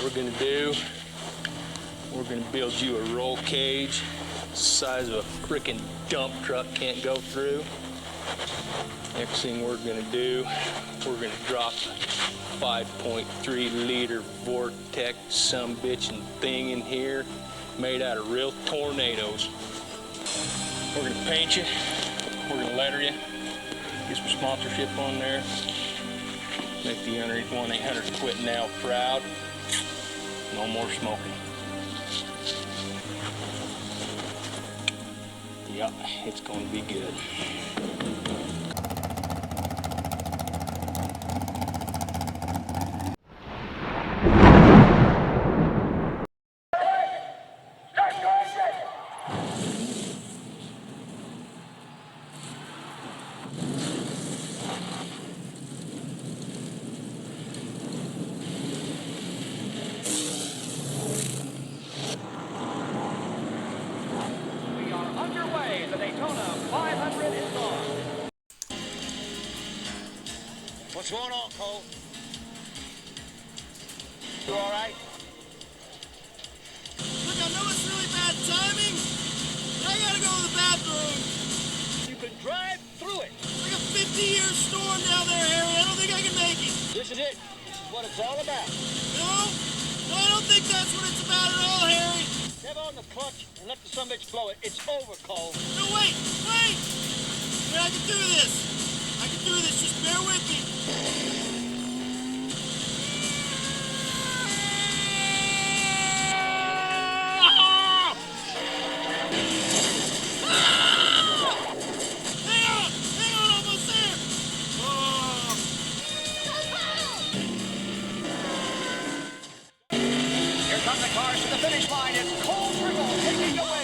we're gonna do, we're gonna build you a roll cage the size of a freaking dump truck can't go through. Next thing we're gonna do, we're gonna drop a 5.3 liter Vortex sumbitchin' thing in here made out of real tornadoes. We're gonna paint you, we're gonna letter you, get some sponsorship on there, make the underneath 1-800 Quit Now proud. No more smoking. Yeah, it's gonna be good. What's going on, Cole? You all right? Look, I know it's really bad timing, but I gotta go to the bathroom. You can drive through it. It's like a 50-year storm down there, Harry. I don't think I can make it. This is it. This is what it's all about. No, I don't think that's what it's about at all, Harry. Step on the clutch and let the sumbitch blow it. It's over, Cole. No, wait. Wait, I can do this. I can do this. Just bear with me. Here come the cars to the finish line. It's Cole Fickle taking away.